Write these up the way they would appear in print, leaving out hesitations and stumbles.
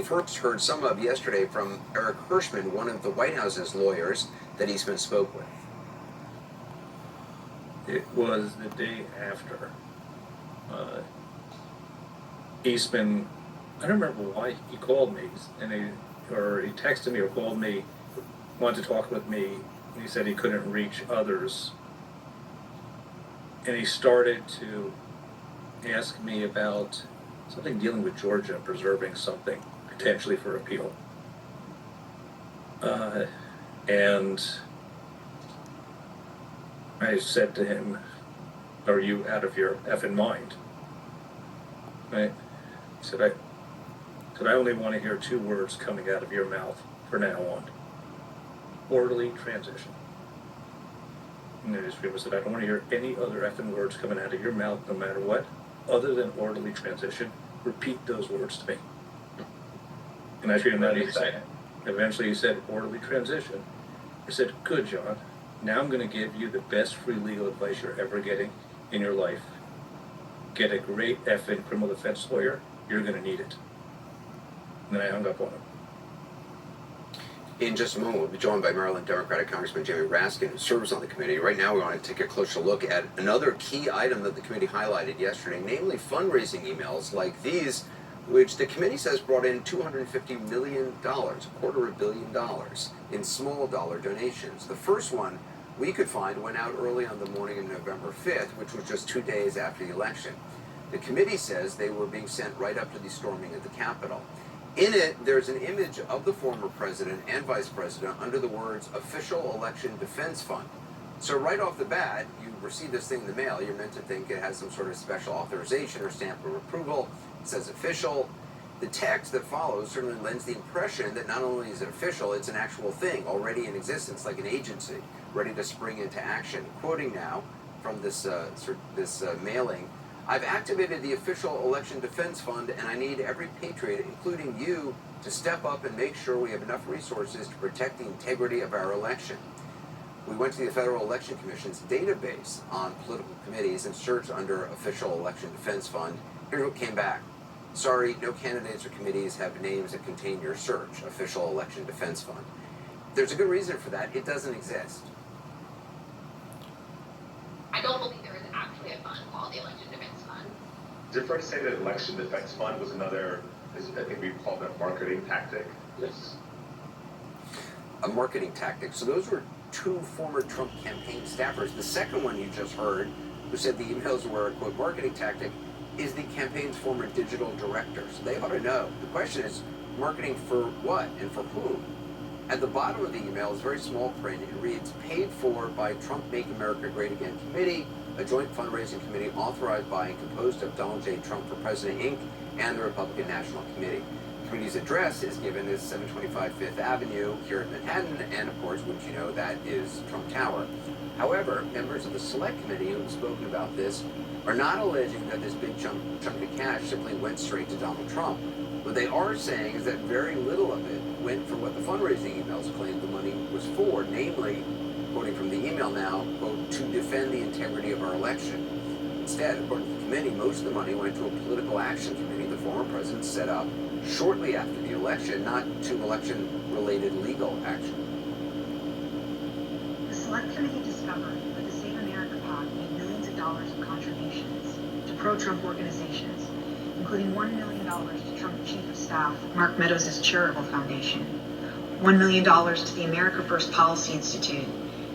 first heard some of yesterday from Eric Hirschman, one of the White House's lawyers that Eastman spoke with. It was the day after. Eastman, I don't remember why he called me, and he texted me or called me, wanted to talk with me, and he said he couldn't reach others. And he started to ask me about something dealing with Georgia, preserving something potentially for appeal. And I said to him, "Are you out of your effing mind?" Right? He said, I only want to hear two words coming out of your mouth from now on. Orderly transition. And I just said, I don't want to hear any other effing words coming out of your mouth, no matter what, other than orderly transition. Repeat those words to me. And I treated him that easy. Eventually he said, orderly transition. I said, good, John. Now I'm going to give you the best free legal advice you're ever getting in your life. Get a great effing criminal defense lawyer. You're going to need it. And then I hung up on him. In just a moment, we'll be joined by Maryland Democratic Congressman Jamie Raskin, who serves on the committee. Right now, we want to take a closer look at another key item that the committee highlighted yesterday, namely fundraising emails like these, which the committee says brought in $250 million, $250 million in small dollar donations. The first one we could find went out early on the morning of November 5th, which was just 2 days after the election. The committee says they were being sent right up to the storming of the Capitol. In it, there's an image of the former president and vice president under the words Official Election Defense Fund. So right off the bat, you receive this thing in the mail, you're meant to think it has some sort of special authorization or stamp of approval. It says official. The text that follows certainly lends the impression that not only is it official, it's an actual thing already in existence, like an agency, ready to spring into action. Quoting now from this mailing, I've activated the Official Election Defense Fund, and I need every patriot, including you, to step up and make sure we have enough resources to protect the integrity of our election. We went to the Federal Election Commission's database on political committees and searched under Official Election Defense Fund. Here's what came back. Sorry, no candidates or committees have names that contain your search, Official Election Defense Fund. There's a good reason for that. It doesn't exist. I don't believe there is actually a fund called the Election Defense Fund. Is it fair to say that Election Defense Fund was another, I think we called it a marketing tactic? Yes. A marketing tactic. So those were two former Trump campaign staffers. The second one you just heard, who said the emails were a quote marketing tactic, is the campaign's former digital director. So they ought to know. The question is, marketing for what and for whom? At the bottom of the email is very small print. It reads, paid for by Trump Make America Great Again Committee, a joint fundraising committee authorized by and composed of Donald J. Trump for President, Inc., and the Republican National Committee. The committee's address is given as 725 Fifth Avenue here in Manhattan, and of course, wouldn't you know, that is Trump Tower. However, members of the Select Committee who have spoken about this are not alleging that this big chunk of cash simply went straight to Donald Trump. What they are saying is that very little of it went for what the fundraising emails claimed the money was for, namely, quoting from the email now, quote, to defend the integrity of our election. Instead, according to the committee, most of the money went to a political action committee the former president set up shortly after the election, not to election-related legal action. The Select Committee discovered that the Save America PAC made millions of dollars in contributions to pro-Trump organizations, including $1 million to Trump Chief of Staff Mark Meadows' charitable foundation, $1 million to the America First Policy Institute,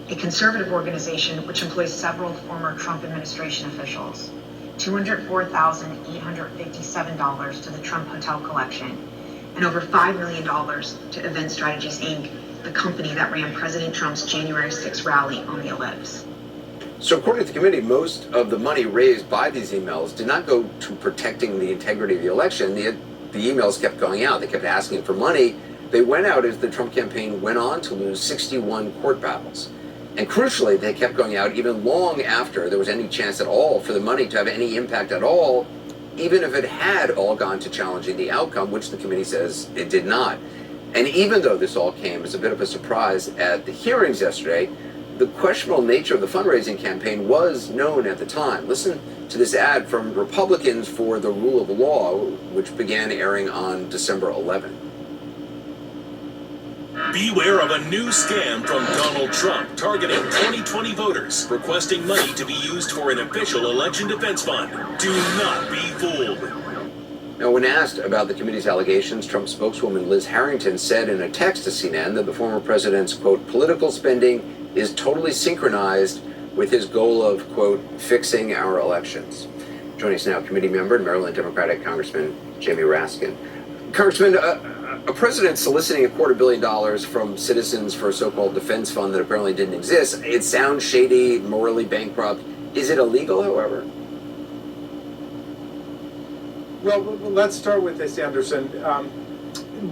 a conservative organization which employs several former Trump administration officials, $204,857 to the Trump Hotel Collection, and over $5 million to Event Strategies, Inc., the company that ran President Trump's January 6th rally on the Ellipse. So according to the committee, most of the money raised by these emails did not go to protecting the integrity of the election. The emails kept going out. They kept asking for money. They went out as the Trump campaign went on to lose 61 court battles. And crucially, they kept going out even long after there was any chance at all for the money to have any impact at all, even if it had all gone to challenging the outcome, which the committee says it did not. And even though this all came as a bit of a surprise at the hearings yesterday, the questionable nature of the fundraising campaign was known at the time. Listen to this ad from Republicans for the Rule of Law, which began airing on December 11th. Beware of a new scam from Donald Trump targeting 2020 voters, requesting money to be used for an official election defense fund. Do not be fooled. Now, when asked about the committee's allegations, Trump spokeswoman Liz Harrington said in a text to CNN that the former president's, quote, political spending is totally synchronized with his goal of, quote, fixing our elections. Joining us now, committee member and Maryland Democratic Congressman Jamie Raskin. Congressman, a president soliciting $250 million from citizens for a so-called defense fund that apparently didn't exist, it sounds shady, morally bankrupt. Is it illegal, however? Well, let's start with this, Anderson.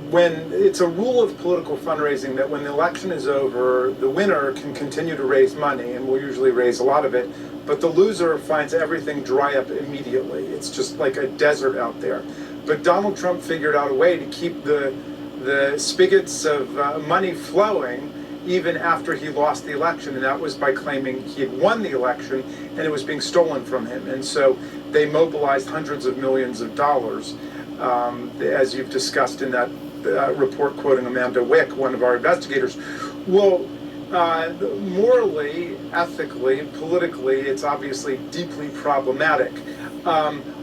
When it's a rule of political fundraising that when the election is over, the winner can continue to raise money, and will usually raise a lot of it, but the loser finds everything dry up immediately. It's just like a desert out there. But Donald Trump figured out a way to keep the spigots of money flowing even after he lost the election, and that was by claiming he had won the election and it was being stolen from him. And so they mobilized hundreds of millions of dollars, as you've discussed in that report quoting Amanda Wick, one of our investigators. Well, morally, ethically, politically, it's obviously deeply problematic.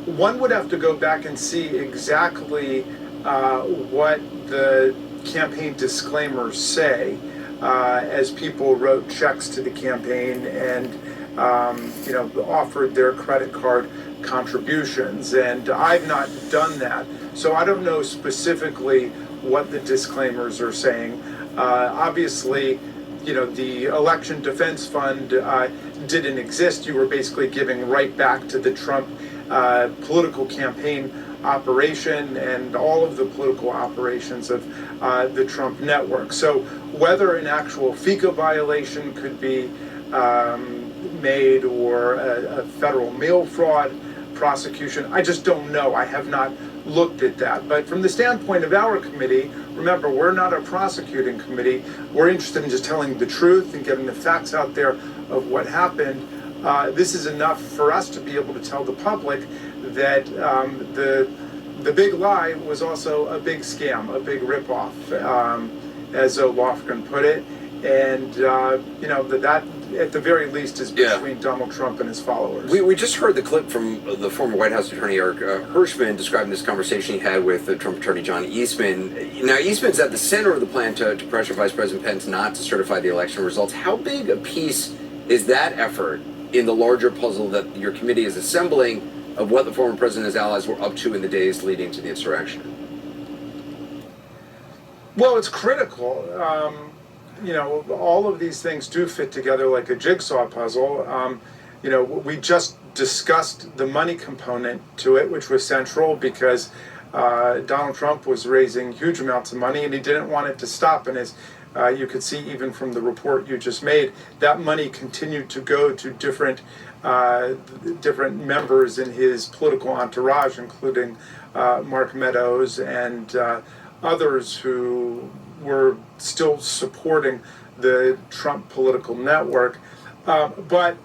One would have to go back and see exactly what the campaign disclaimers say as people wrote checks to the campaign and offered their credit card contributions. And I've not done that, so I don't know specifically what the disclaimers are saying. Obviously, the election defense fund didn't exist. You were basically giving right back to the Trump political campaign operation and all of the political operations of the Trump network. So whether an actual FICA violation could be made or a federal mail fraud prosecution, I just don't know. I have not looked at that. But from the standpoint of our committee, remember, we're not a prosecuting committee. We're interested in just telling the truth and getting the facts out there of what happened. This is enough for us to be able to tell the public that the big lie was also a big scam, a big ripoff, as Zoe Lofgren put it. And, that at the very least is between Donald Trump and his followers. We just heard the clip from the former White House Attorney Eric Hirschman describing this conversation he had with the Trump attorney John Eastman. Now, Eastman's at the center of the plan to pressure Vice President Pence not to certify the election results. How big a piece is that effort in the larger puzzle that your committee is assembling of what the former president and his allies were up to in the days leading to the insurrection? Well, it's critical. All of these things do fit together like a jigsaw puzzle. We just discussed the money component to it, which was central because Donald Trump was raising huge amounts of money and he didn't want it to stop. And as you could see even from the report you just made, that money continued to go to different members in his political entourage, including Mark Meadows and others who were still supporting the Trump political network. But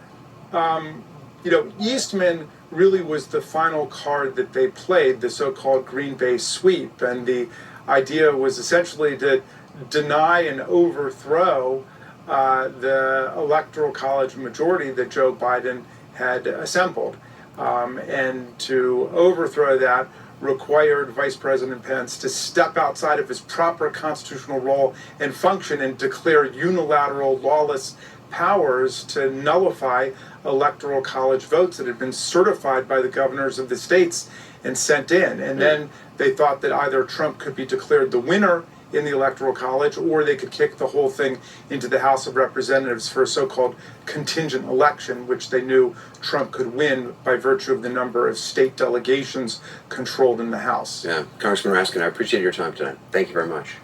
Eastman really was the final card that they played, the so-called Green Bay sweep. And the idea was essentially to deny and overthrow the Electoral College majority that Joe Biden had assembled. And to overthrow that required Vice President Pence to step outside of his proper constitutional role and function and declare unilateral lawless powers to nullify Electoral College votes that had been certified by the governors of the states and sent in. And then they thought that either Trump could be declared the winner in the Electoral College, or they could kick the whole thing into the House of Representatives for a so-called contingent election, which they knew Trump could win by virtue of the number of state delegations controlled in the House. Yeah, Congressman Raskin, I appreciate your time tonight. Thank you very much.